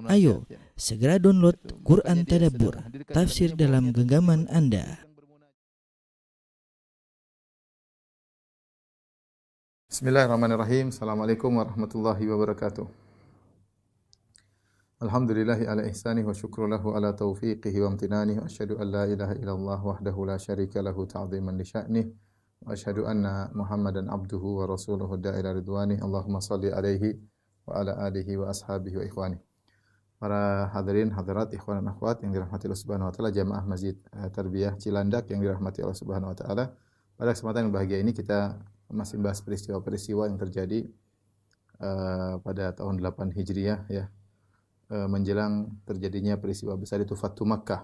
Ayo, segera download Quran Tadabbur, tafsir dalam genggaman Anda. Bismillahirrahmanirrahim. Assalamualaikum warahmatullahi wabarakatuh. Alhamdulillahi ala ihsanih wa syukru lahu ala taufiqihi wa amtinanihi wa asyhadu an la ilaha illallah wahdahu la syarika lahu ta'ziman li sya'nih wa asyhadu anna Muhammadan abduhu wa rasuluhu da'ila ridwanih. Allahumma salli alaihi wa ala alihi wa ashabihi wa ikhwanih. Para hadirin hadirat ikhwan dan akhwat yang dirahmati Allah Subhanahu wa taala, jamaah Masjid Tarbiyah Cilandak yang dirahmati Allah Subhanahu wa taala. Pada kesempatan yang bahagia ini kita masih bahas peristiwa-peristiwa yang terjadi pada tahun 8 Hijriah ya. Menjelang terjadinya peristiwa besar itu Fathu Makkah.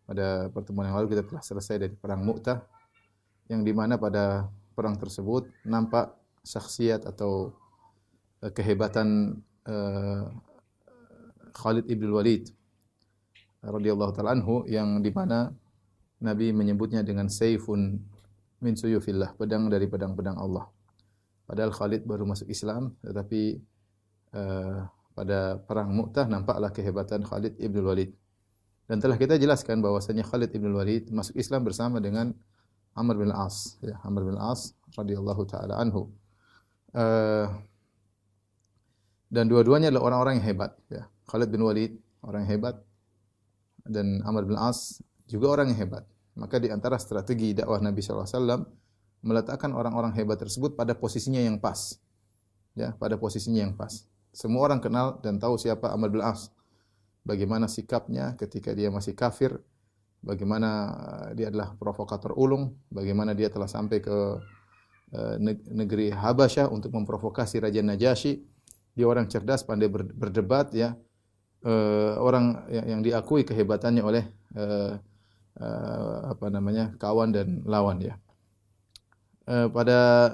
Pada pertemuan yang lalu kita telah selesai dari perang Mu'tah, yang di mana pada perang tersebut nampak syakhsiat atau kehebatan Khalid ibn Walid radhiyallahu taala anhu, yang di mana Nabi menyebutnya dengan saifun min suyufillah, pedang dari pedang-pedang Allah. Padahal Khalid baru masuk Islam, tetapi pada perang Mu'tah nampaklah kehebatan Khalid ibn Walid. Dan telah kita jelaskan bahwasanya Khalid ibn Walid masuk Islam bersama dengan Amr bin Al-As, ya, Amr bin Al-As radhiyallahu taala anhu. Dan dua-duanya adalah orang-orang yang hebat, ya. Khalid bin Walid orang yang hebat dan Amr bin Al-As juga orang yang hebat. Maka di antara strategi dakwah Nabi sallallahu alaihi wasallam meletakkan orang-orang hebat tersebut pada posisinya yang pas. Ya, pada posisinya yang pas. Semua orang kenal dan tahu siapa Amr bin Al-As. Bagaimana sikapnya ketika dia masih kafir, bagaimana dia adalah provokator ulung, bagaimana dia telah sampai ke negeri Habasyah untuk memprovokasi Raja Najasyi. Dia orang cerdas, pandai berdebat, ya. Orang yang diakui kehebatannya oleh kawan dan lawan, ya. Pada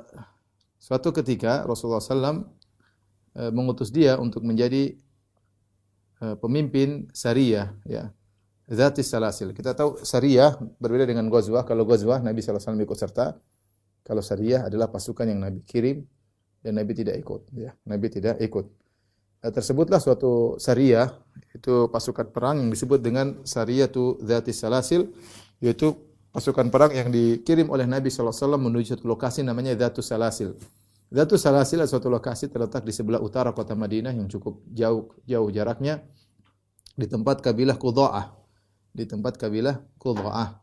suatu ketika Rasulullah SAW mengutus dia untuk menjadi pemimpin Sariyah, ya, Zatis Salasil. Kita tahu Sariyah berbeda dengan Ghazwah. Kalau Ghazwah Nabi SAW ikut serta, kalau Sariyah adalah pasukan yang Nabi kirim dan Nabi tidak ikut, ya. Nabi tidak ikut. Tersebutlah suatu Sariyah, itu pasukan perang yang disebut dengan Sariyatu Zatis Salasil, yaitu pasukan perang yang dikirim oleh Nabi sallallahu alaihi wasallam menuju suatu lokasi namanya Zatus Salasil. Zatus Salasil adalah suatu lokasi terletak di sebelah utara kota Madinah yang cukup jauh jaraknya, di tempat kabilah Qudza'ah. Di tempat kabilah Qudza'ah.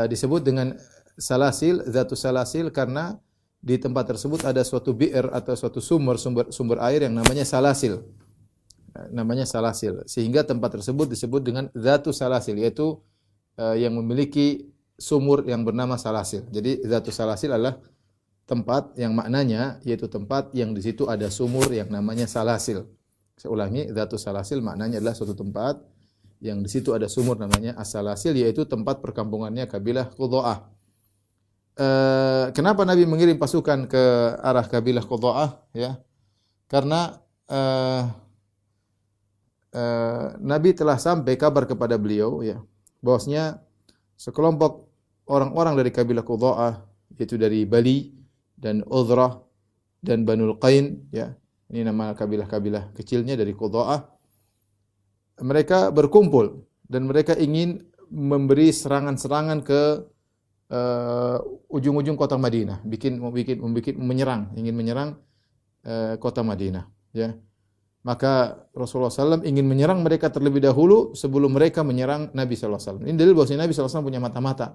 Disebut dengan Salasil, Zatus Salasil karena di tempat tersebut ada suatu bi'r atau suatu sumber air yang namanya salasil. Namanya salasil. Sehingga tempat tersebut disebut dengan Zatus Salasil, yaitu yang memiliki sumur yang bernama salasil. Jadi Zatus Salasil adalah tempat yang maknanya yaitu tempat yang di situ ada sumur yang namanya salasil. Saya ulangi, Zatus Salasil maknanya adalah suatu tempat yang di situ ada sumur namanya as-salasil, yaitu tempat perkampungannya kabilah Qudza'ah. Kenapa Nabi mengirim pasukan ke arah kabilah Qudza'ah, ya? Karena Nabi telah sampai kabar kepada beliau, ya, bahwasanya sekelompok orang-orang dari kabilah Qudza'ah, yaitu dari Bali dan Uzrah dan Banul Qain, ya. Ini nama kabilah-kabilah kecilnya dari Qudza'ah. Mereka berkumpul dan mereka ingin memberi serangan-serangan ke ujung-ujung kota Madinah, ingin menyerang kota Madinah, ya. Maka Rasulullah SAW ingin menyerang mereka terlebih dahulu sebelum mereka menyerang Nabi SAW. Ini dalil bahwa Nabi SAW punya mata-mata.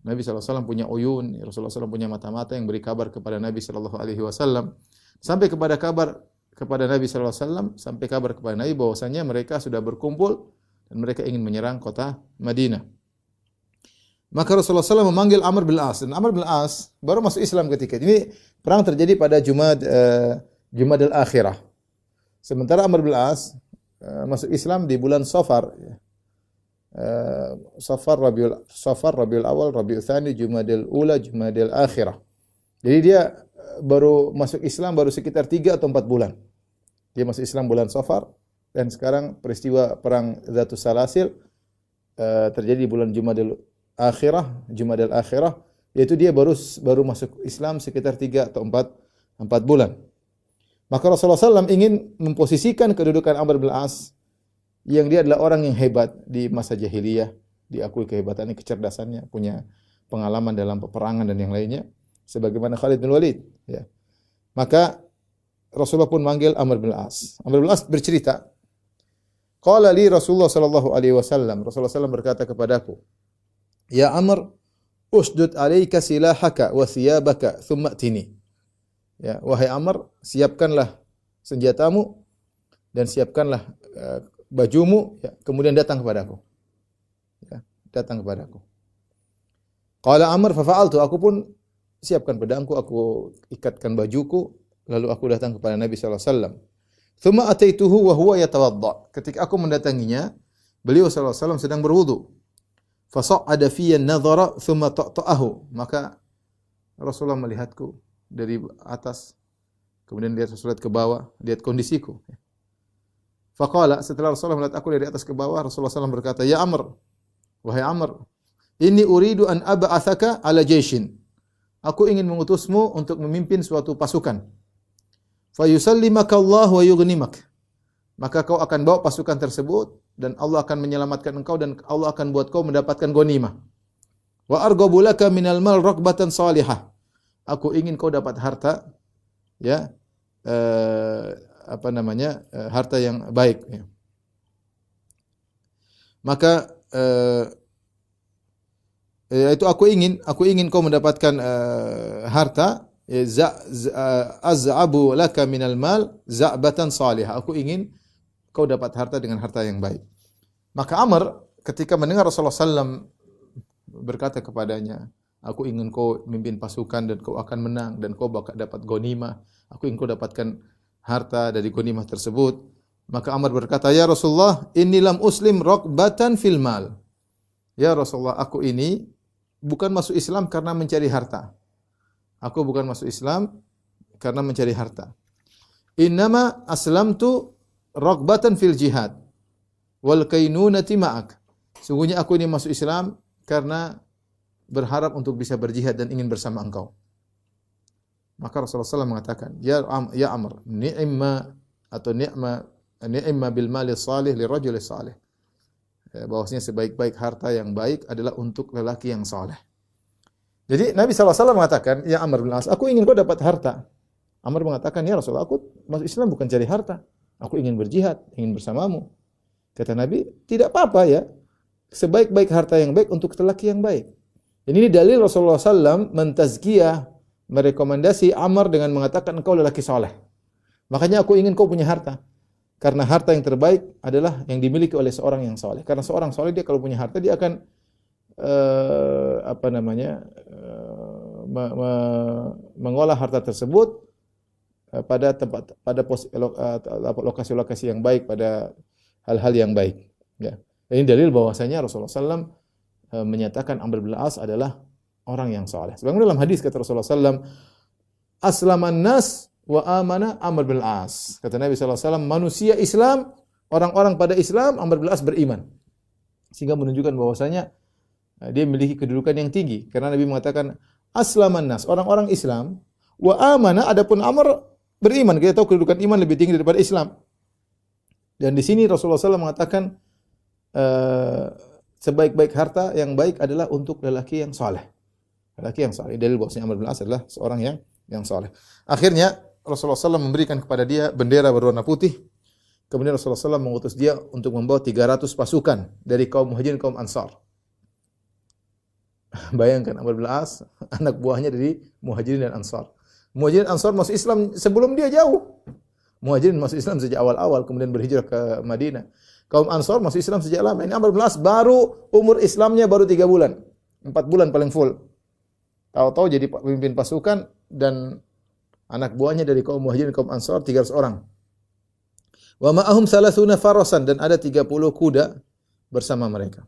Nabi SAW punya uyun, Rasulullah SAW punya mata-mata yang beri kabar kepada Nabi SAW. Sampai kepada kabar kepada Nabi SAW, sampai kabar kepada Nabi bahwasanya mereka sudah berkumpul dan mereka ingin menyerang kota Madinah. Maka Rasulullah SAW memanggil Amr bin Al-As, dan Amr bin Al-As baru masuk Islam ketika ini. Perang terjadi pada Jumadil Akhirah. Sementara Amr bin Al-As masuk Islam di bulan Safar, Safar, Rabiul Awal, Rabiul Tsani, Jumadil Ula, Jumadil Akhirah. Jadi dia baru masuk Islam baru sekitar 3 atau 4 bulan. Dia masuk Islam bulan Safar, dan sekarang peristiwa perang Zatus Salasil terjadi di bulan Jumadil Akhirah, yaitu dia baru masuk Islam sekitar 3 atau 4 bulan. Maka Rasulullah SAW ingin memposisikan kedudukan Amr bin As yang dia adalah orang yang hebat di masa jahiliyah, diakui kehebatannya, kecerdasannya, punya pengalaman dalam peperangan dan yang lainnya, sebagaimana Khalid bin Walid. Ya. Maka Rasulullah pun manggil Amr bin As. Amr bin As bercerita, qala li Rasulullah sallallahu alaihi wasallam, Rasulullah SAW berkata kepadaku, ya Amr, usdud alaika silahaka wa thiyabaka thumma tini. Ya, wahai Amr, siapkanlah senjatamu dan siapkanlah bajumu, ya, kemudian datang kepadaku. Ya, datang kepadaku. Qala Amr fa fa'altu, aku pun siapkan pedangku, aku ikatkan bajuku, lalu aku datang kepada Nabi sallallahu alaihi wasallam. Tsumma ataituhu wa huwa yatawadda. Ketika aku mendatanginya, beliau sallallahu alaihi wasallam sedang berwudu. Fa sa'ada fiyya an-nadhara tsumma ta'ta'ahu. Maka Rasulullah melihatku dari atas, kemudian lihat Rasulullah ke bawah, lihat kondisiku. Faqala, setelah Rasulullah melihat aku dari atas ke bawah, Rasulullah SAW berkata, ya Amr, wahai Amr, inni uridu an ab'athaka ala jaishin. Aku ingin mengutusmu untuk memimpin suatu pasukan. Fa yusallimaka Allah wa yughnimak. Maka kau akan bawa pasukan tersebut dan Allah akan menyelamatkan engkau dan Allah akan buat kau mendapatkan ghanimah. Wa arghabu laka minal mal raqbatan salihah. Aku ingin kau dapat harta, ya, harta yang baik. Ya. Maka itu aku ingin kau mendapatkan harta. Az'abu laka minal mal za'batan salihah. Aku ingin kau dapat harta dengan harta yang baik. Maka Amr ketika mendengar Rasulullah SAW berkata kepadanya, aku ingin kau memimpin pasukan dan kau akan menang dan kau bakal dapat ghanimah. Aku ingin kau dapatkan harta dari ghanimah tersebut. Maka Amr berkata, ya Rasulullah, inni lam uslim raqbatan fil mal. Ya Rasulullah, aku ini bukan masuk Islam karena mencari harta. Aku bukan masuk Islam karena mencari harta. Innama aslamtu raqbatan fil jihad wal kainunati ma'ak. Sungguhnya aku ini masuk Islam karena berharap untuk bisa berjihad dan ingin bersama engkau. Maka Rasulullah SAW mengatakan, ya Amr, ni'ma bil mali salih li rajuli salih. Bahwasanya sebaik-baik harta yang baik adalah untuk lelaki yang saleh. Jadi Nabi SAW mengatakan, ya Amr bin As, aku ingin kau dapat harta. Amr mengatakan, ya Rasulullah, aku masuk Islam bukan cari harta. Aku ingin berjihad, ingin bersamamu. Kata Nabi, tidak apa-apa ya. Sebaik-baik harta yang baik untuk lelaki yang baik. Dan ini dalil Rasulullah SAW mentazkiyah, merekomendasi Amr dengan mengatakan engkau lelaki soleh. Makanya aku ingin kau punya harta. Karena harta yang terbaik adalah yang dimiliki oleh seorang yang soleh. Karena seorang soleh dia kalau punya harta dia akan mengolah harta tersebut pada lokasi-lokasi yang baik, pada hal-hal yang baik. Ya. Ini dalil bahwasanya Rasulullah SAW menyatakan Amr bin As adalah orang yang saleh. Sebagaimana dalam hadis kata Rasulullah SAW, aslaman nas wa amana Amr bin As. Kata Nabi SAW, manusia Islam, orang-orang pada Islam, Amr bin As beriman. Sehingga menunjukkan bahwasanya dia memiliki kedudukan yang tinggi. Karena Nabi mengatakan, aslaman nas, orang-orang Islam, wa amana, adapun Amr beriman. Kita tahu kedudukan iman lebih tinggi daripada Islam. Dan di sini Rasulullah SAW mengatakan, sebaik-baik harta yang baik adalah untuk lelaki yang saleh. Lelaki yang saleh. Dalil bahwasanya Amr bin As adalah seorang yang saleh. Akhirnya Rasulullah SAW memberikan kepada dia bendera berwarna putih. Kemudian Rasulullah SAW mengutus dia untuk membawa 300 pasukan dari kaum Muhajirin, kaum Ansar. Bayangkan Amr bin As, anak buahnya dari Muhajirin dan Ansar. Muhajirin Ansar masuk Islam sebelum dia jauh. Muhajirin masuk Islam sejak awal-awal, kemudian berhijrah ke Madinah. Kaum Ansar masuk Islam sejak lama. Ini Amr bin As baru umur Islamnya baru 3 bulan. 4 bulan paling full. Tahu-tahu jadi pemimpin pasukan dan anak buahnya dari kaum Muhajirin, kaum Ansar 300 orang. Wa ma'ahum 30 farasan, dan ada 30 kuda bersama mereka.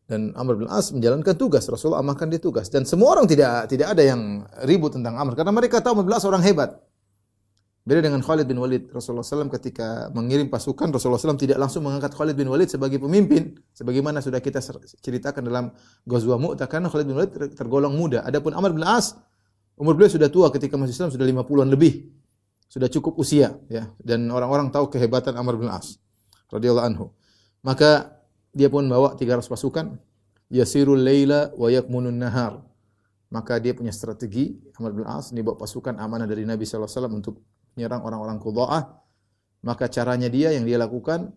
Dan Amr bin As menjalankan tugas, Rasulullah amankan dia tugas, dan semua orang tidak ada yang ribut tentang Amr karena mereka tahu Amr bin As orang hebat. Beda dengan Khalid bin Walid. Rasulullah SAW ketika mengirim pasukan, Rasulullah SAW tidak langsung mengangkat Khalid bin Walid sebagai pemimpin, sebagaimana sudah kita ceritakan dalam Ghazwah Mu'tah, karena Khalid bin Walid tergolong muda. Adapun Amr bin As Umur beliau sudah tua ketika masuk Islam, sudah 50-an lebih. Sudah cukup usia, ya. Dan orang-orang tahu kehebatan Amr bin As radhiyallahu anhu. Maka dia pun bawa 300 pasukan, yasirul laila wa yakmunun nahar. Maka dia punya strategi, Amr bin As, ini bawa pasukan amanah dari Nabi sallallahu alaihi wasallam untuk menyerang orang-orang Qudha'ah. Maka caranya dia yang dia lakukan,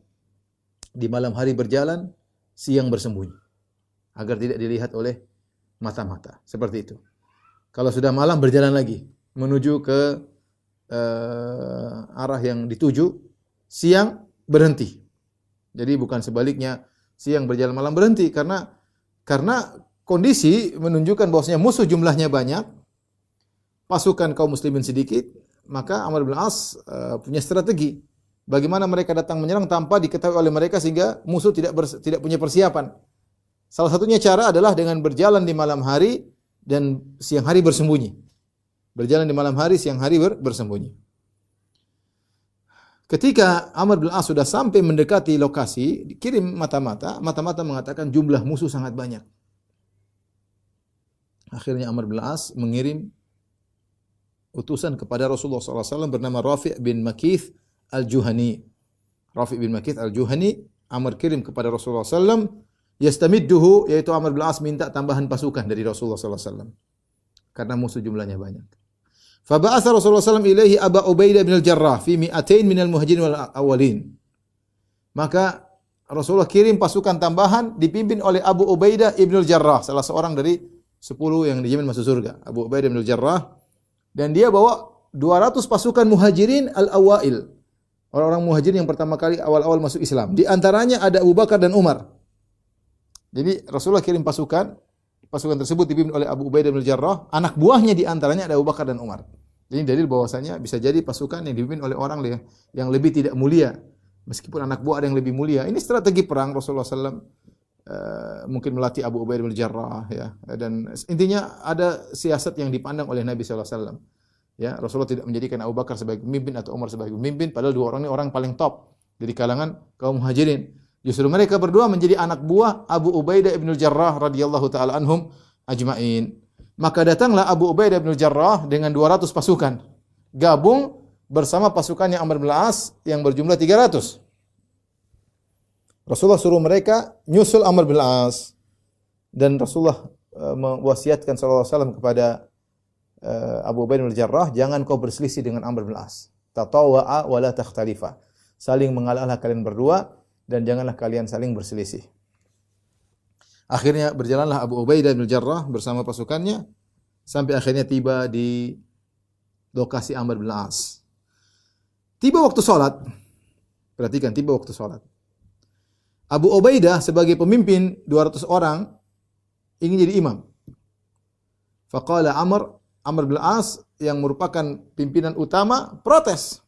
di malam hari berjalan, siang bersembunyi agar tidak dilihat oleh mata-mata. Seperti itu. Kalau sudah malam berjalan lagi menuju ke arah yang dituju, siang berhenti. Jadi bukan sebaliknya, siang berjalan malam berhenti karena kondisi menunjukkan bahwasanya musuh jumlahnya banyak, pasukan kaum muslimin sedikit, maka Amr bin As punya strategi. Bagaimana mereka datang menyerang tanpa diketahui oleh mereka sehingga musuh tidak punya persiapan. Salah satunya cara adalah dengan berjalan di malam hari dan siang hari bersembunyi. Berjalan di malam hari, siang hari bersembunyi. Ketika Amr bin As sudah sampai mendekati lokasi, dikirim mata-mata mengatakan jumlah musuh sangat banyak. Akhirnya Amr bin As mengirim utusan kepada Rasulullah SAW bernama Rafi' bin Makith Al-Juhani. Rafi' bin Makith Al-Juhani, Amr kirim kepada Rasulullah SAW, yastamidduhu, yaitu Amr bin As minta tambahan pasukan dari Rasulullah SAW. Karena musuh jumlahnya banyak. Faba'atha Rasulullah SAW ilaihi Aba Ubaidah bin Al-Jarrah fi mi'atain minal muhajirin wal awwalin. Maka Rasulullah kirim pasukan tambahan dipimpin oleh Abu Ubaidah bin Al-Jarrah, salah seorang dari 10 yang dijamin masuk surga. Abu Ubaidah bin Al-Jarrah, dan dia bawa 200 pasukan muhajirin al-awail. Orang-orang muhajirin yang pertama kali awal-awal masuk Islam. Di antaranya ada Abu Bakar dan Umar. Jadi Rasulullah kirim pasukan tersebut dipimpin oleh Abu Ubaidah bin Al-Jarrah, anak buahnya di antaranya ada Abu Bakar dan Umar. Jadi dalil bahwasanya bisa jadi pasukan yang dipimpin oleh orang yang lebih tidak mulia, meskipun anak buah ada yang lebih mulia. Ini strategi perang Rasulullah SAW. Mungkin melatih Abu Ubaidah bin Al-Jarrah, ya. Dan intinya ada siasat yang dipandang oleh Nabi SAW. Ya, Rasulullah tidak menjadikan Abu Bakar sebagai pemimpin atau Umar sebagai pemimpin, padahal dua orang ini orang paling top dari kalangan kaum muhajirin. Justru mereka berdua menjadi anak buah Abu Ubaidah bin Al-Jarrah radhiyallahu taala anhum ajma'in. Maka datanglah Abu Ubaidah bin Al-Jarrah dengan 200 pasukan, gabung bersama pasukannya Amr bin As yang berjumlah 300. Rasulullah suruh mereka nyusul Amr bin As, dan Rasulullah mewasiatkan sallallahu alaihi wasallam kepada Abu Ubaidah bin Al-Jarrah, jangan kau berselisih dengan Amr bin As. Tatawa'a wa la takhtalifa. Saling mengalahlah kalian berdua dan janganlah kalian saling berselisih. Akhirnya berjalanlah Abu Ubaidah bin Al-Jarrah bersama pasukannya sampai akhirnya tiba di lokasi Amr bin As. Tiba waktu salat. Perhatikan, tiba waktu salat. Abu Ubaidah sebagai pemimpin 200 orang ingin jadi imam. Faqala Amr bin As yang merupakan pimpinan utama protes.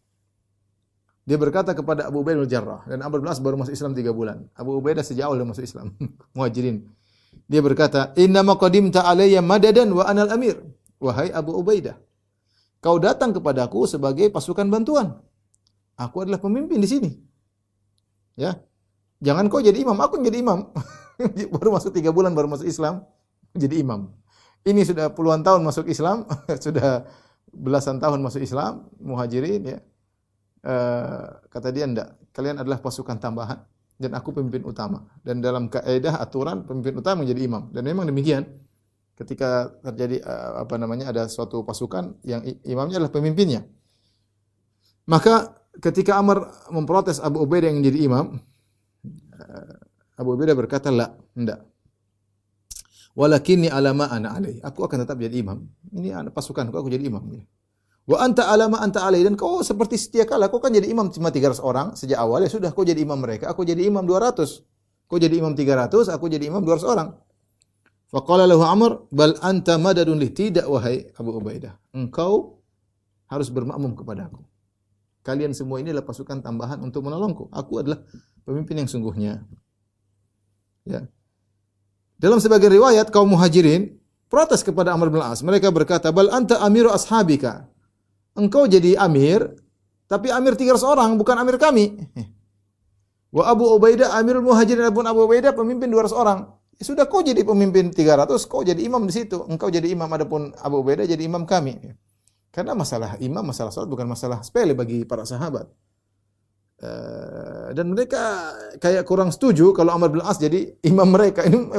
Dia berkata kepada Abu Ubaidah bin Al-Jarrah, dan Amr bin As baru masuk Islam 3 bulan. Abu Ubaidah sejak awal masuk Islam, muhajirin. Dia berkata, "Innama qadimta alayya madadan wa anal amir." Wahai Abu Ubaidah, kau datang kepadaku sebagai pasukan bantuan. Aku adalah pemimpin di sini. Ya. Jangan kau jadi imam, aku yang jadi imam. Baru masuk 3 bulan baru masuk Islam, jadi imam. Ini sudah puluhan tahun masuk Islam, sudah belasan tahun masuk Islam, muhajirin, ya. Kata dia, enggak, kalian adalah pasukan tambahan dan aku pemimpin utama. Dan dalam kaidah aturan pemimpin utama menjadi imam. Dan memang demikian. Ketika terjadi ada suatu pasukan yang imamnya adalah pemimpinnya. Maka ketika Amr memprotes Abu Ubaidah yang menjadi imam, Abu Ubaidah berkata, "La, enggak. Walakinni ala ma ana alaihi." Aku akan tetap jadi imam. Ini pasukanku, aku jadi imam. Wa anta ala ma anta alaihi, dan kau seperti setia kala, kau kan jadi imam cuma 300 orang sejak awal, ya sudah kau jadi imam mereka, aku jadi imam 200. Kau jadi imam 300, aku jadi imam 200 orang. Faqala lahu Amr, "Bal anta madadun li." Tidak wahai Abu Ubaidah, engkau harus bermakmum kepadaku. Kalian semua ini adalah pasukan tambahan untuk menolongku. Aku adalah pemimpin yang sungguhnya. Ya. Dalam sebagian riwayat kaum muhajirin protes kepada Amr bin As. Mereka berkata, "Bal anta amiru ashabika." Engkau jadi amir, tapi amir 300 orang, bukan amir kami. Wa Abu Ubaidah amirul muhajirin, Abu Ubaidah pemimpin 200 orang. Ya sudah kau jadi pemimpin 300, kau jadi imam di situ. Engkau jadi imam, adapun Abu Ubaidah jadi imam kami. Karena masalah imam, masalah salat bukan masalah sepele bagi para sahabat. Dan mereka kayak kurang setuju kalau Amr bin As jadi imam mereka. Ini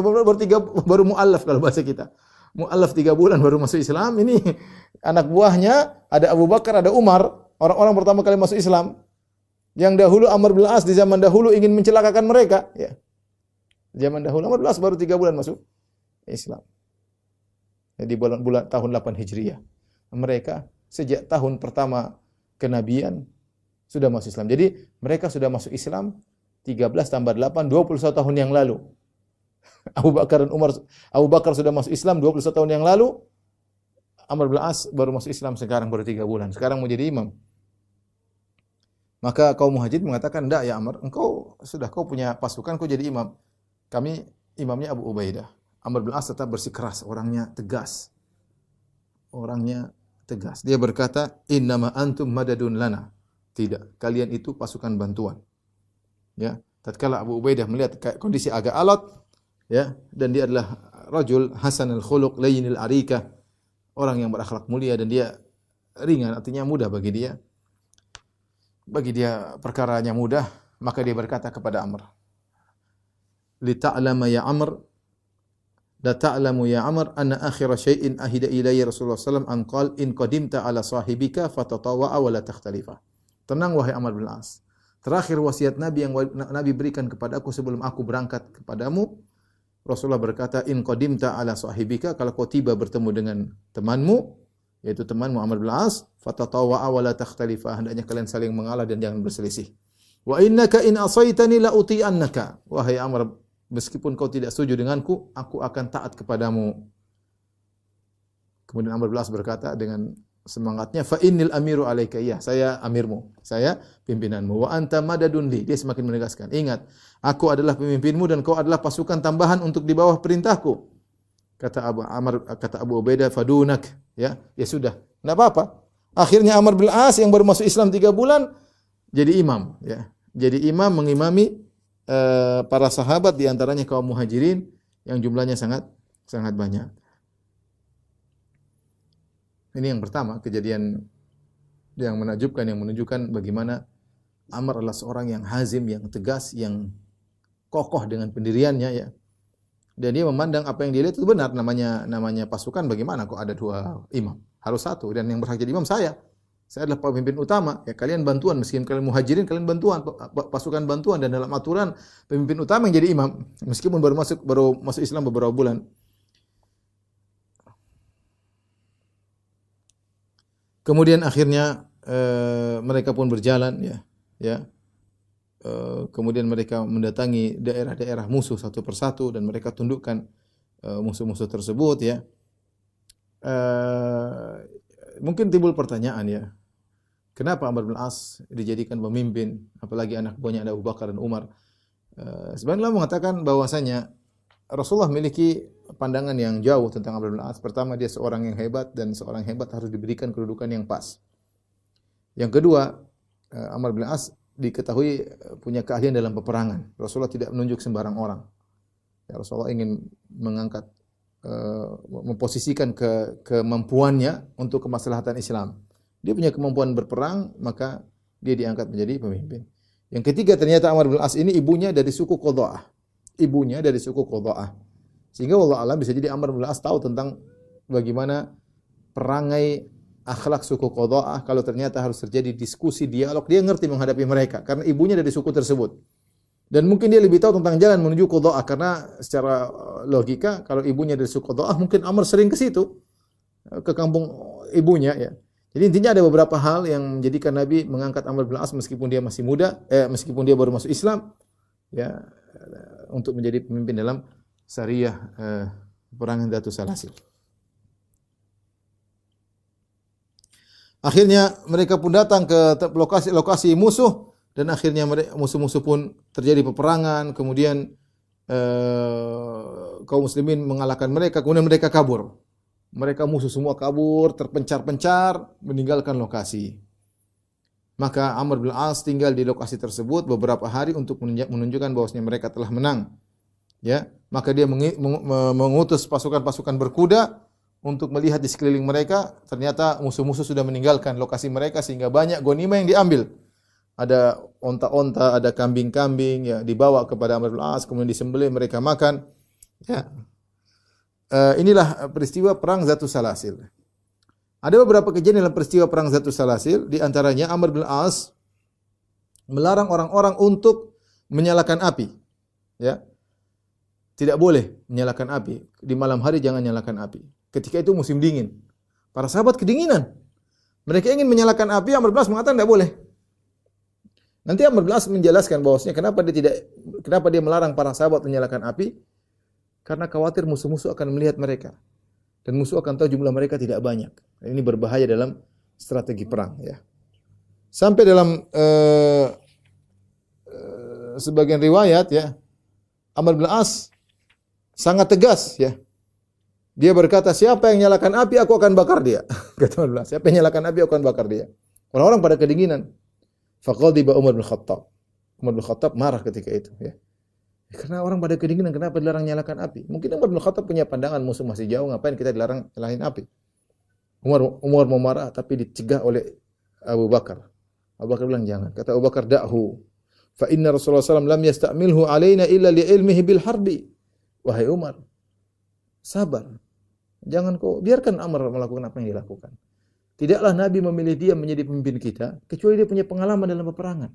baru mu'allaf kalau bahasa kita. Mu'allaf 3 bulan baru masuk Islam. Ini anak buahnya ada Abu Bakar, ada Umar, orang-orang pertama kali masuk Islam. Yang dahulu Amr bin As di zaman dahulu ingin mencelakakan mereka, ya. Zaman dahulu Amr bin As baru 3 bulan masuk Islam. Jadi bulan tahun 8 Hijriah. Mereka sejak tahun pertama kenabian sudah masuk Islam. Jadi mereka sudah masuk Islam 13 tambah 8, 21 tahun yang lalu. Abu Bakar dan Umar, Abu Bakar sudah masuk Islam 21 tahun yang lalu. Amr bin As baru masuk Islam sekarang baru 3 bulan. Sekarang mau jadi imam. Maka kaum Muhajirin mengatakan, "Enggak ya Amr, kau punya pasukan, kau jadi imam. Kami imamnya Abu Ubaidah." Amr bin As tetap bersikeras, orangnya tegas. Orangnya tegas. Dia berkata, "Innama antum madadun lana." Tidak, kalian itu pasukan bantuan. Ya, tatkala Abu Ubaidah melihat kondisi agak alot, ya, dan dia adalah rajul hasanul khuluq layyinil arika, orang yang berakhlak mulia dan dia ringan, artinya mudah bagi dia. Bagi dia perkaranya mudah, maka dia berkata kepada Amr, "Li ta'lama ya Amr, la ta'lamu ya Amr anna akhira syai'in ahida ilayya Rasulullah sallallahu alaihi wasallam an qala in qadimta ala sahibika fatatawwa'a wa la takhtalifa." Tenang wahai Amr bin As. Terakhir wasiat Nabi yang Nabi berikan kepadaku sebelum aku berangkat kepadamu, Rasulullah berkata, "In qadimta ala sahibika," kalau kau tiba bertemu dengan temanmu, yaitu temanmu Amr bin As, fatatawwa'a wa la takhtalifa, hendaknya kalian saling mengalah dan jangan berselisih. "Wa innaka in asaitani la uti'annaka." Wahai Amr, meskipun kau tidak setuju denganku, aku akan taat kepadamu. Kemudian Amr bin As berkata dengan semangatnya, "Fa innil amiru alaika," ya, saya amirmu, saya pimpinanmu. "Wa anta madadun li," dia semakin menegaskan, "Ingat, aku adalah pemimpinmu dan kau adalah pasukan tambahan untuk di bawah perintahku." Kata Abu Ubaidah, "Fadunak," ya, ya sudah, enggak apa-apa. Akhirnya Amr bin As yang baru masuk Islam 3 bulan jadi imam, ya. Jadi imam mengimami para sahabat, di antaranya kaum Muhajirin yang jumlahnya sangat banyak. Ini yang pertama, kejadian yang menakjubkan, yang menunjukkan bagaimana Amr adalah seorang yang hazim, yang tegas, yang kokoh dengan pendiriannya, ya. Dan dia memandang apa yang dia lihat itu benar, namanya pasukan, bagaimana kok ada 2 imam? Harus 1, dan yang berhak jadi imam saya. Saya adalah pemimpin utama, ya kalian bantuan, meskipun kalian Muhajirin, kalian bantuan, pasukan bantuan, dan dalam aturan pemimpin utama yang jadi imam, meskipun baru masuk Islam beberapa bulan. Kemudian akhirnya mereka pun berjalan, ya. Kemudian mereka mendatangi daerah-daerah musuh satu persatu dan mereka tundukkan musuh-musuh tersebut, ya. Mungkin timbul pertanyaan, ya. Kenapa Amr bin As dijadikan pemimpin, apalagi anak buahnya ada Abu Bakar dan Umar? Sebenarnya mengatakan bahwasanya Rasulullah memiliki pandangan yang jauh tentang Amr bin As. Pertama, dia seorang yang hebat dan seorang hebat harus diberikan kedudukan yang pas. Yang kedua, Amr bin As diketahui punya keahlian dalam peperangan. Rasulullah tidak menunjuk sembarang orang. Ya, Rasulullah ingin mengangkat, memposisikan kemampuannya untuk kemaslahatan Islam. Dia punya kemampuan berperang, maka dia diangkat menjadi pemimpin. Yang ketiga, ternyata Amr bin As ini ibunya dari suku Qudha'ah. Sehingga wallahu alam bisa jadi Amr bin As tahu tentang bagaimana perangai akhlak suku Qudha'ah, kalau ternyata harus terjadi diskusi, dialog, dia ngerti menghadapi mereka karena ibunya dari suku tersebut. Dan mungkin dia lebih tahu tentang jalan menuju Qudha'ah karena secara logika kalau ibunya dari suku Qudha'ah mungkin Amr sering ke situ, ke kampung ibunya, ya. Jadi intinya ada beberapa hal yang menjadikan Nabi mengangkat Amr bin As meskipun dia masih muda, meskipun dia baru masuk Islam, ya, untuk menjadi pemimpin dalam Sariyah peperangan Dhatus Salasil. Akhirnya mereka pun datang ke lokasi musuh dan akhirnya musuh-musuh pun terjadi peperangan, kemudian kaum muslimin mengalahkan mereka, kemudian mereka kabur. Mereka musuh semua kabur, terpencar-pencar, meninggalkan lokasi. Maka Amr bin As tinggal di lokasi tersebut beberapa hari untuk menunjukkan bahwasanya mereka telah menang. Ya, maka dia mengutus pasukan-pasukan berkuda untuk melihat di sekeliling mereka. Ternyata musuh-musuh sudah meninggalkan lokasi mereka sehingga banyak ghanimah yang diambil. Ada onta-onta, ada kambing-kambing, ya, dibawa kepada Amr bin As, kemudian disembelih, mereka makan. Ya. Inilah peristiwa perang Zatus Salasil. Ada beberapa kejadian dalam peristiwa perang Zatus Salasil, di antaranya Amr bin As melarang orang-orang untuk menyalakan api. Ya. Tidak boleh menyalakan api. Di malam hari jangan nyalakan api. Ketika itu musim dingin. Para sahabat kedinginan. Mereka ingin menyalakan api, Amr bin As mengatakan tidak boleh. Nanti Amr bin As menjelaskan bahwasanya kenapa dia melarang para sahabat menyalakan api? Karena khawatir musuh-musuh akan melihat mereka. Dan musuh akan tahu jumlah mereka tidak banyak. Ini berbahaya dalam strategi perang, ya. Sampai dalam sebagian riwayat, ya, Amr bin As sangat tegas, ya. Dia berkata, siapa yang nyalakan api, aku akan bakar dia. Kata Amr bin As, siapa yang nyalakan api, aku akan bakar dia. Orang-orang pada kedinginan. Faqadiba Umar bin Khattab. Umar bin Khattab marah ketika itu, ya. Karena orang pada kedinginan, kenapa dilarang nyalakan api? Mungkin Umar bin Khattab punya pandangan musuh masih jauh, ngapain kita dilarang nyalain api? Umar mau marah, tapi dicegah oleh Abu Bakar. Abu Bakar bilang jangan. Kata Abu Bakar, da'hu. Fa inna Rasulullah SAW lam yasta'milhu alaina illa li'ilmihi bil harbi. Wahai Umar, sabar. Jangan kau biarkan Amr melakukan apa yang dilakukan. Tidaklah Nabi memilih dia menjadi pemimpin kita, kecuali dia punya pengalaman dalam peperangan.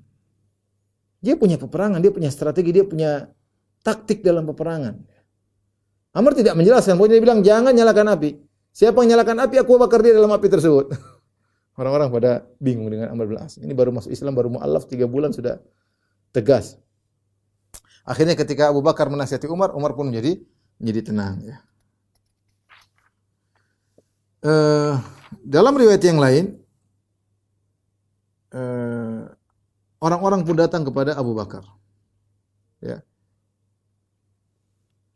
Dia punya peperangan, dia punya strategi, dia punya taktik dalam peperangan. Amr tidak menjelaskan, pokoknya dia bilang jangan nyalakan api. Siapa yang nyalakan api, aku bakar dia dalam api tersebut. Orang-orang pada bingung dengan Amr bin As. Ini baru masuk Islam, baru mu'alaf 3 bulan sudah tegas. Akhirnya ketika Abu Bakar menasihati Umar, Umar pun menjadi tenang, ya. Dalam riwayat yang lain, orang-orang pun datang kepada Abu Bakar, ya,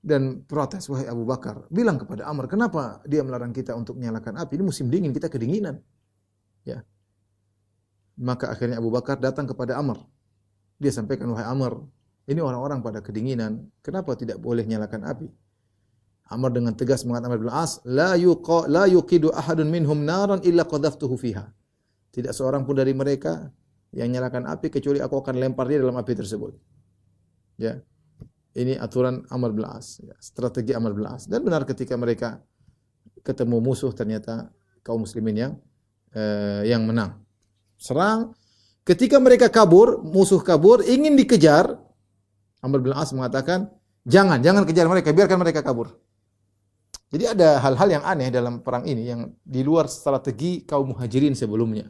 dan protes, wahai Abu Bakar, bilang kepada Amr, kenapa dia melarang kita untuk menyalakan api? Ini musim dingin, kita kedinginan, ya. Maka akhirnya Abu Bakar datang kepada Amr. Dia sampaikan, wahai Amr, ini orang-orang pada kedinginan, kenapa tidak boleh nyalakan api? Amr dengan tegas mengatakan Amr bin As, la yuqidu ahadun minhum naran illa qadhaftuhu fiha. Tidak seorang pun dari mereka yang nyalakan api kecuali aku akan lempar dia dalam api tersebut. Ya. Ini aturan Amr bin As, ya, strategi Amr bin As. Dan benar ketika mereka ketemu musuh, ternyata kaum muslimin yang menang. Serang. Ketika mereka kabur, musuh kabur, ingin dikejar, Amr bin As mengatakan, jangan kejar mereka, biarkan mereka kabur. Jadi ada hal-hal yang aneh dalam perang ini yang di luar strategi kaum muhajirin sebelumnya.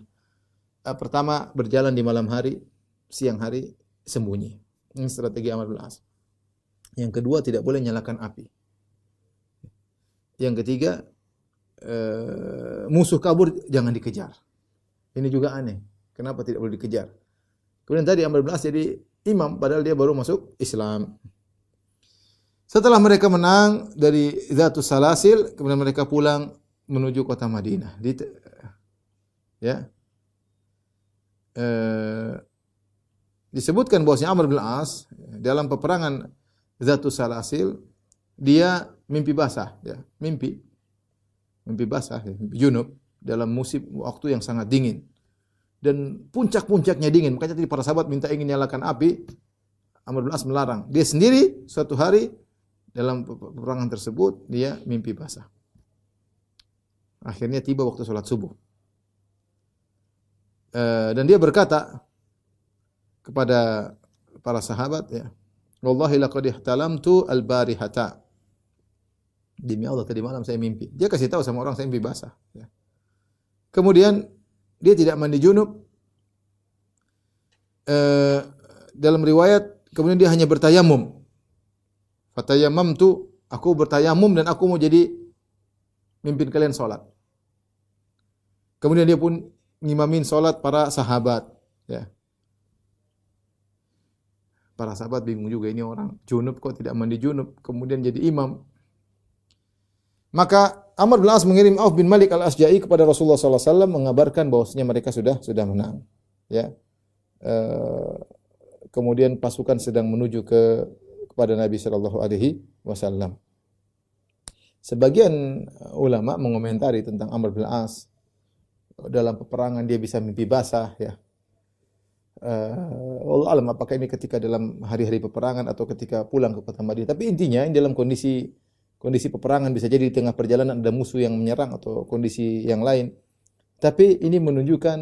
Pertama, berjalan di malam hari, siang hari sembunyi. Ini strategi Amr bin As. Yang kedua, tidak boleh nyalakan api. Yang ketiga, musuh kabur jangan dikejar. Ini juga aneh. Kenapa tidak boleh dikejar? Kemudian tadi Amr bin As jadi imam padahal dia baru masuk Islam. Setelah mereka menang dari Zatus Salasil, kemudian mereka pulang menuju kota Madinah. Disebutkan bahwasanya Amr bin As dalam peperangan Zatus Salasil dia mimpi basah, ya, mimpi basah, ya, mimpi junub dalam musim waktu yang sangat dingin dan puncak-puncaknya dingin. Makanya tadi para sahabat minta ingin nyalakan api, Amr bin As melarang. Dia sendiri suatu hari dalam peperangan tersebut dia mimpi basah. Akhirnya tiba waktu sholat subuh. Dan dia berkata kepada para sahabat, ya, wallahi laqad ihtalamtu al-barihata. Demi Allah tadi malam saya mimpi. Dia kasih tahu sama orang saya mimpi basah, ya. Kemudian dia tidak mandi junub. Dalam riwayat kemudian dia hanya bertayamum. Fatayamamtu, aku bertayamum dan aku mau jadi mimpin kalian salat. Kemudian dia pun ngimamin salat para sahabat, ya. Para sahabat bingung juga, ini orang junub kok tidak mandi junub, kemudian jadi imam. Maka Amr bin As mengirim Auf bin Malik al-Asja'i kepada Rasulullah SAW mengabarkan bahwasanya mereka sudah menang, ya. Kemudian pasukan sedang menuju ke kepada Nabi sallallahu alaihi wasallam. Sebagian ulama mengomentari tentang Amr bin As, dalam peperangan dia bisa mimpi basah ya. Allah alam apakah ini ketika dalam hari-hari peperangan atau ketika pulang ke kota Madinah. Tapi intinya ini dalam kondisi peperangan, bisa jadi di tengah perjalanan ada musuh yang menyerang atau kondisi yang lain. Tapi ini menunjukkan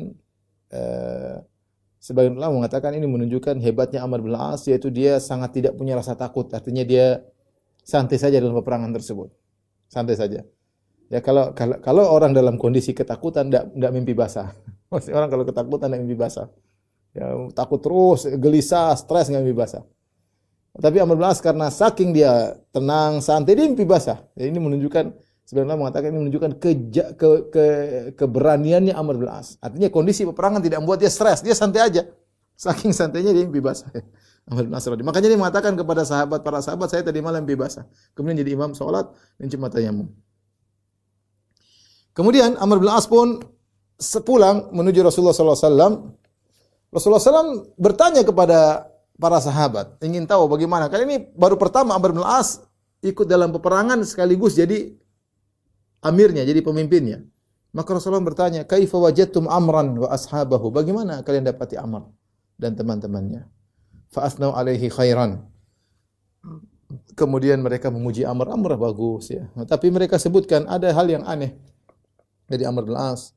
sebagian ulama mengatakan ini menunjukkan hebatnya Amr bin As, yaitu dia sangat tidak punya rasa takut. Artinya dia santai saja dalam peperangan tersebut. Santai saja. Ya kalau orang dalam kondisi ketakutan enggak mimpi basah. Maksudnya orang kalau ketakutan enggak mimpi basah. Ya, takut terus, gelisah, stres enggak mimpi basah. Tapi Amr bin As karena saking dia tenang, santai, dia mimpi basah. Ya, ini menunjukkan sebenarnya mengatakan ini menunjukkan keberaniannya Amr bin As. Artinya kondisi peperangan tidak membuat dia stres, dia santai aja. Saking santainya dia mimpi basah. Amr bin As. Makanya dia mengatakan kepada para sahabat, saya tadi malam mimpi basah. Kemudian jadi imam salat dan cuma tayamum. Kemudian Amr bin As pun sepulang menuju Rasulullah sallallahu alaihi wasallam. Rasulullah SAW bertanya kepada para sahabat, ingin tahu bagaimana. Kali ini baru pertama Amr bin As ikut dalam peperangan sekaligus jadi amirnya, jadi pemimpinnya. Maka Rasulullah bertanya, "Kaifa wajadtum Amran wa ashabahu?" Bagaimana kalian dapati Amr dan teman-temannya? Fa asnau alaihi khairan. Kemudian mereka memuji Amr bagus ya. Tapi mereka sebutkan ada hal yang aneh dari Amr bin As.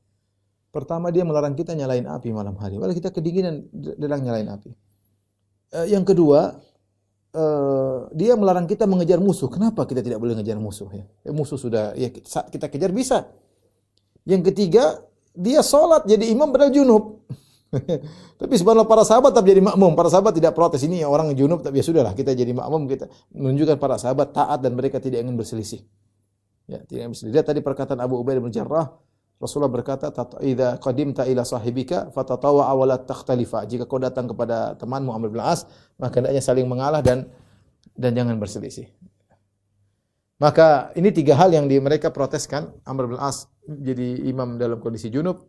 Pertama dia melarang kita nyalain api malam hari. Walau kita kedinginan dia nyalain api. Yang kedua, dia melarang kita mengejar musuh. Kenapa kita tidak boleh mengejar musuh ya? Musuh sudah ya kita kejar bisa. Yang ketiga, dia sholat jadi imam padahal junub. Tapi subhanallah para sahabat tetap jadi makmum. Para sahabat tidak protes, ini orang junub, tapi ya sudahlah kita jadi makmum, kita menunjukkan para sahabat taat dan mereka tidak ingin berselisih. Ya, tidak ingin berselisih. Lihat tadi perkataan Abu Ubaidah bin Jarrah, Rasulullah berkata, "Idza qadimta ila sahibika fatatawa'a wa la takhtalifa." Jika kau datang kepada temanmu Amr bin As, maka hendaknya saling mengalah dan jangan berselisih. Maka ini tiga hal yang mereka proteskan. Amr bin As jadi imam dalam kondisi junub.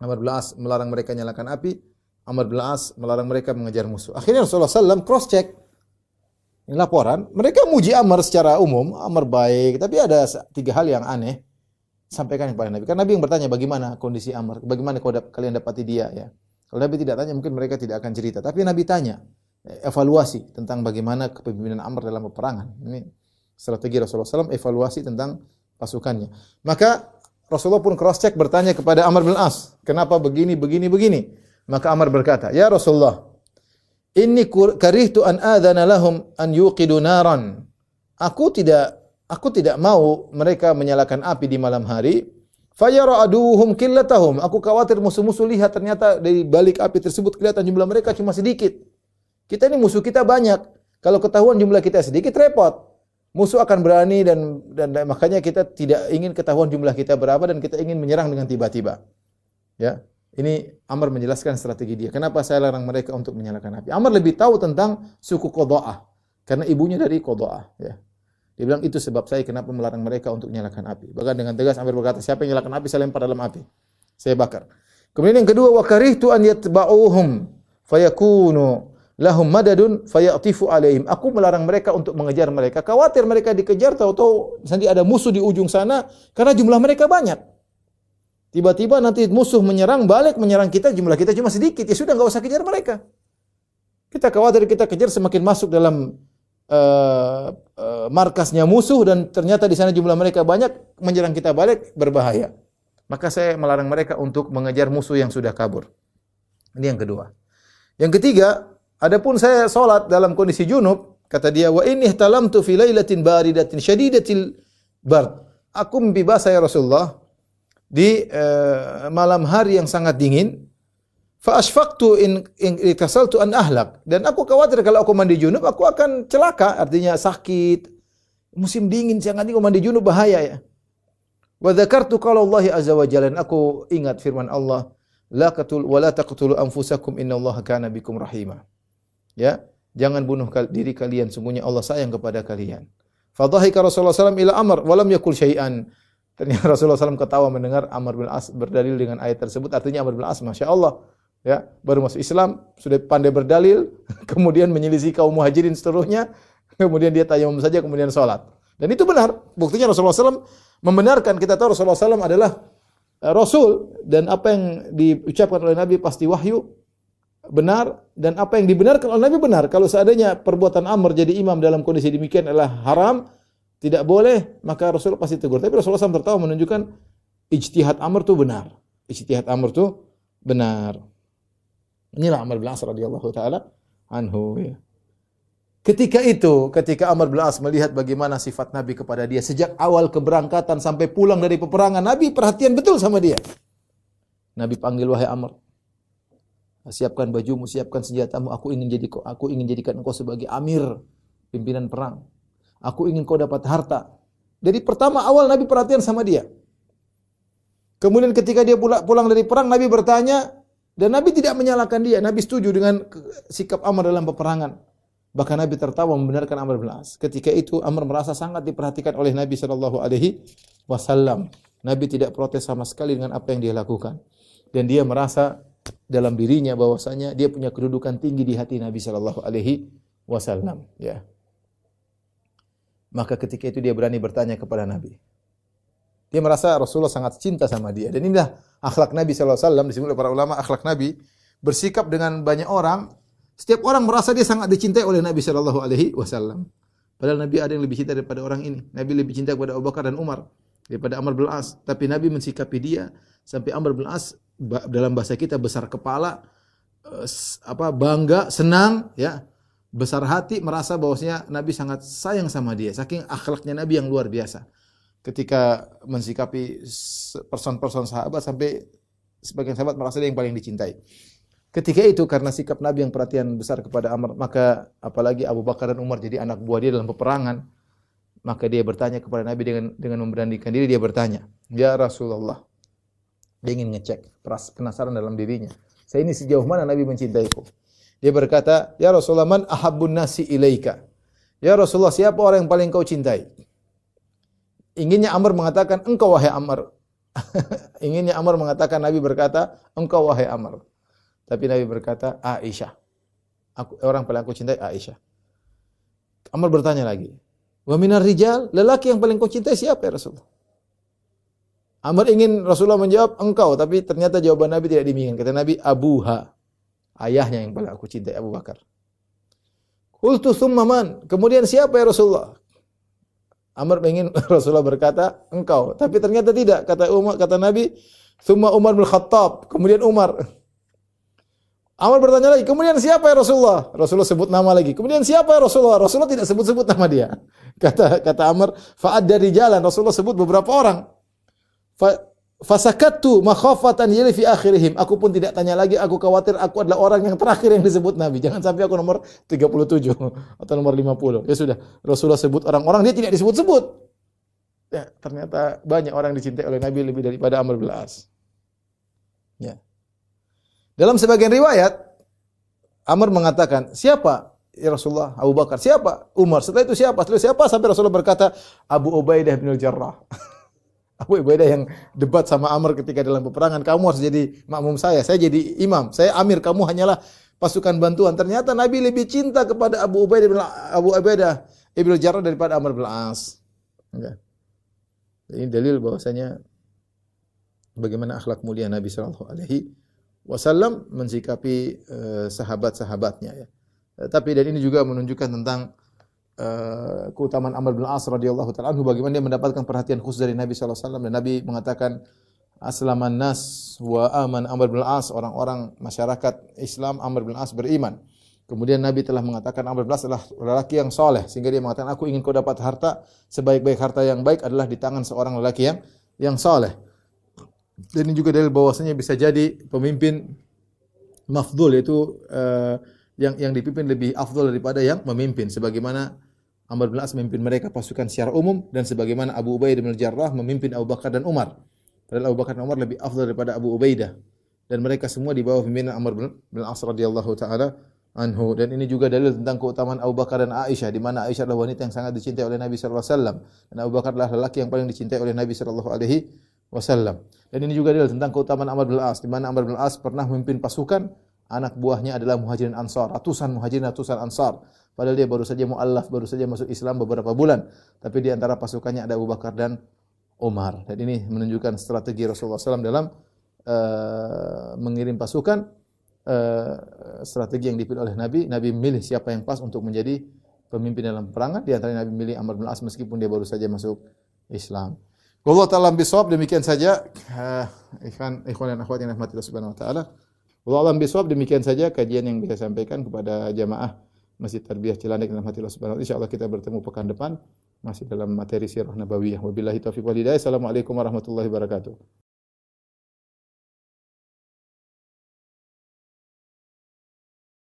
Amr bin As melarang mereka nyalakan api. Amr bin As melarang mereka mengejar musuh. Akhirnya Rasulullah SAW cross check. Ini laporan. Mereka muji Amr secara umum. Amr baik. Tapi ada tiga hal yang aneh. Sampaikan kepada Nabi. Karena Nabi yang bertanya bagaimana kondisi Amr. Bagaimana kalian dapati dia ya. Kalau Nabi tidak tanya mungkin mereka tidak akan cerita. Tapi Nabi tanya. Evaluasi tentang bagaimana kepemimpinan Amr dalam peperangan. Ini strategi Rasulullah SAW. Evaluasi tentang pasukannya. Maka Rasulullah pun cross check bertanya kepada Amr bin As, kenapa begini. Maka Amr berkata, ya Rasulullah, inni karihtu an adhana lahum an yuqidu naran. Aku tidak mau mereka menyalakan api di malam hari. Fayara aduhum killatahum. Aku khawatir musuh-musuh lihat ternyata dari balik api tersebut kelihatan jumlah mereka cuma sedikit. Kita ini musuh kita banyak. Kalau ketahuan jumlah kita sedikit repot. Musuh akan berani dan makanya kita tidak ingin ketahuan jumlah kita berapa dan kita ingin menyerang dengan tiba-tiba. Ya. Ini Amr menjelaskan strategi dia. Kenapa saya larang mereka untuk menyalakan api? Amr lebih tahu tentang suku Qadha'ah karena ibunya dari Qadha'ah, ya. Dia bilang itu sebab saya kenapa melarang mereka untuk menyalakan api. Bahkan dengan tegas Amr berkata, siapa yang menyalakan api saya lempar dalam api. Saya bakar. Kemudian yang kedua, wa karihtu an yatba'uhum fayakunu lahum madadun fayatifu alaihim. Aku melarang mereka untuk mengejar mereka. Khawatir mereka dikejar, tahu-tahu nanti ada musuh di ujung sana karena jumlah mereka banyak. Tiba-tiba nanti musuh menyerang kita, jumlah kita cuma sedikit. Ya sudah, enggak usah kejar mereka. Kita khawatir kita kejar semakin masuk dalam markasnya musuh dan ternyata di sana jumlah mereka banyak, menyerang kita balik berbahaya. Maka saya melarang mereka untuk mengejar musuh yang sudah kabur. Ini yang kedua. Yang ketiga, adapun saya salat dalam kondisi junub, kata dia, wa inni ihtalamtu fi lailatin baridatin shadidatil bard. Aku mimpi basah ya Rasulullah di malam hari yang sangat dingin. Fa asfaqtu in itasaltu an ahlak. Dan aku khawatir kalau aku mandi junub aku akan celaka, artinya sakit. Musim dingin sangat dingin, mandi junub bahaya ya. Wa dzakartu qala Allah azza wa jalla. Aku ingat firman Allah, la taqtulu anfusakum innallaha kana bikum rahima. Ya, jangan bunuh diri kalian, sungguhnya Allah sayang kepada kalian. Fa dhahika Rasulullah sallallahu alaihi wasallam ila Amr wa lam yakul syai'an. Ternyata Rasulullah SAW ketawa mendengar Amr bin As berdalil dengan ayat tersebut. Artinya Amr bin As, Masya Allah, Ya, baru masuk Islam, sudah pandai berdalil, kemudian menyelisih kaum muhajirin seterusnya, kemudian dia tayamum saja, kemudian sholat. Dan itu benar. Buktinya Rasulullah SAW membenarkan. Kita tahu Rasulullah SAW adalah Rasul, dan apa yang diucapkan oleh Nabi pasti wahyu, benar, dan apa yang dibenarkan oleh Nabi benar. Kalau seandainya perbuatan Amr jadi imam dalam kondisi demikian adalah haram, tidak boleh, maka Rasul pasti tegur. Tapi Rasulullah SAW tertawa menunjukkan ijtihad Amr itu benar. Ijtihad Amr itu benar. Inilah Amr bin As radhiyallahu taala anhu, ya. Ketika Amr bin As melihat bagaimana sifat Nabi kepada dia sejak awal keberangkatan sampai pulang dari peperangan, Nabi perhatian betul sama dia. Nabi panggil, wahai Amr, siapkan bajumu, siapkan senjatamu, aku ingin jadikan engkau sebagai amir, pimpinan perang. Aku ingin kau dapat harta. Jadi pertama awal Nabi perhatian sama dia. Kemudian ketika dia pulang dari perang, Nabi bertanya, dan Nabi tidak menyalahkan dia. Nabi setuju dengan sikap Amr dalam peperangan. Bahkan Nabi tertawa membenarkan Amr bin As. Ketika itu Amr merasa sangat diperhatikan oleh Nabi sallallahu alaihi wasallam. Nabi tidak protes sama sekali dengan apa yang dia lakukan. Dan dia merasa dalam dirinya bahwasanya dia punya kedudukan tinggi di hati Nabi sallallahu alaihi wasallam, ya. Maka ketika itu dia berani bertanya kepada Nabi. Dia merasa Rasulullah sangat cinta sama dia. Dan inilah akhlak Nabi sallallahu alaihi wasallam, disebut oleh para ulama akhlak Nabi, bersikap dengan banyak orang, setiap orang merasa dia sangat dicintai oleh Nabi sallallahu alaihi wasallam. Padahal Nabi ada yang lebih cinta daripada orang ini. Nabi lebih cinta kepada Abu Bakar dan Umar daripada Amr bin As. Tapi Nabi mensikapi dia sampai Amr bin As dalam bahasa kita besar kepala, bangga, senang, ya. Besar hati, merasa bahwasanya Nabi sangat sayang sama dia. Saking akhlaknya Nabi yang luar biasa. Ketika mensikapi person-person sahabat sampai sebagian sahabat merasa dia yang paling dicintai. Ketika itu karena sikap Nabi yang perhatian besar kepada Amr, maka apalagi Abu Bakar dan Umar jadi anak buah dia dalam peperangan, maka dia bertanya kepada Nabi dengan memberanikan diri, dia bertanya, "Ya Rasulullah." Dia ingin ngecek, penasaran dalam dirinya. Saya ini sejauh mana Nabi mencintaiku? Dia berkata, "Ya Rasulullah, man ahabbun nasi ilaika?" Ya Rasulullah, siapa orang yang paling kau cintai? Inginnya Amr mengatakan, "Engkau wahai Amr." Inginnya Amr mengatakan, Nabi berkata, "Engkau wahai Amr." Tapi Nabi berkata, "Aisyah." Orang paling aku cintai Aisyah. Amr bertanya lagi, "Wa minar rijal?" Lelaki yang paling kau cintai siapa ya Rasulullah? Amr ingin Rasulullah menjawab, "Engkau," tapi ternyata jawaban Nabi tidak diinginkan. Kata Nabi, "Abuha." Ayahnya yang paling aku cintai, Abu Bakar. Qultu tsumma man? Kemudian siapa ya Rasulullah? Amr ingin Rasulullah berkata, "Engkau." Tapi ternyata tidak. Kata Nabi, "Tsumma Umar bin Khattab." Kemudian Umar. Amr bertanya lagi, "Kemudian siapa ya Rasulullah?" Rasulullah sebut nama lagi. "Kemudian siapa ya Rasulullah?" Rasulullah tidak sebut-sebut nama dia. Kata Amr, "Fa'ad dari jalan." Rasulullah sebut beberapa orang. Fasakattu makhafatan yali fi akhirihim. Aku pun tidak tanya lagi, aku khawatir aku adalah orang yang terakhir yang disebut Nabi. Jangan sampai aku nomor 37 atau nomor 50. Ya sudah, Rasulullah sebut orang-orang, dia tidak disebut-sebut. Ya, ternyata banyak orang dicintai oleh Nabi lebih daripada Amr bin As. Ya. Dalam sebagian riwayat, Amr mengatakan, "Siapa ya Rasulullah?" Abu Bakar. "Siapa?" Umar. Setelah itu siapa? Setelah siapa? Sampai Rasulullah berkata, "Abu Ubaidah bin Al-Jarrah." Abu Ubaidah yang debat sama Amr ketika dalam peperangan, "Kamu harus jadi makmum saya jadi imam, saya amir, kamu hanyalah pasukan bantuan." Ternyata Nabi lebih cinta kepada Abu Ubaidah ibn Jarrah daripada Amr bin As. Ya. Ini dalil bahwasanya bagaimana akhlak mulia Nabi sallallahu alaihi wasallam mensikapi sahabat-sahabatnya, ya. Tapi dan ini juga menunjukkan tentang keutamaan Amr bin As radhiyallahu taala anhu, bagaimana dia mendapatkan perhatian khusus dari Nabi sallallahu alaihi wasallam, dan Nabi mengatakan aslaman nas wa aman Amr bin As, orang-orang masyarakat Islam Amr bin As beriman. Kemudian Nabi telah mengatakan Amr bin As adalah lelaki yang soleh, sehingga dia mengatakan, "Aku ingin kau dapat harta, sebaik-baik harta yang baik adalah di tangan seorang lelaki yang soleh." Dan ini juga dalil bahwasanya bisa jadi pemimpin mafdhul, yaitu yang dipimpin lebih afdal daripada yang memimpin, sebagaimana Amr bin As memimpin mereka pasukan secara umum, dan sebagaimana Abu Ubaidah bin Jarrah memimpin Abu Bakar dan Umar. Padahal Abu Bakar dan Umar lebih afdal daripada Abu Ubaidah, dan mereka semua di bawah pimpinan Amr bin As radhiyallahu taala anhu. Dan ini juga dalil tentang keutamaan Abu Bakar dan Aisyah, di mana Aisyah adalah wanita yang sangat dicintai oleh Nabi sallallahu alaihi wasallam, dan Abu Bakar adalah lelaki yang paling dicintai oleh Nabi sallallahu alaihi wasallam. Dan ini juga adalah tentang keutamaan Amr bin Al-As, di mana Amr bin Al-As pernah memimpin pasukan, anak buahnya adalah Muhajirin Ansar, ratusan Muhajirin, ratusan Ansar. Padahal dia baru saja mu'allaf, baru saja masuk Islam beberapa bulan. Tapi di antara pasukannya ada Abu Bakar dan Umar. Dan ini menunjukkan strategi Rasulullah SAW dalam mengirim pasukan, strategi yang dipilih oleh Nabi. Nabi memilih siapa yang pas untuk menjadi pemimpin dalam peperangan. Di antara Nabi memilih Amr bin Al-As meskipun dia baru saja masuk Islam. Wallahu ta'ala bisawab, demikian saja ikhwan dan akhwat yang dirahmati Allah Subhanahu wa taala. Wallahu a'lam bisawab, demikian saja kajian yang bisa sampaikan kepada jamaah Masjid Tarbiyah Cilandak yang dirahmati Allah Subhanahu wa taala. Insyaallah kita bertemu pekan depan masih dalam materi sirah nabawiyah. Wabillahi taufiq wal hidayah. Assalamualaikum warahmatullahi wabarakatuh.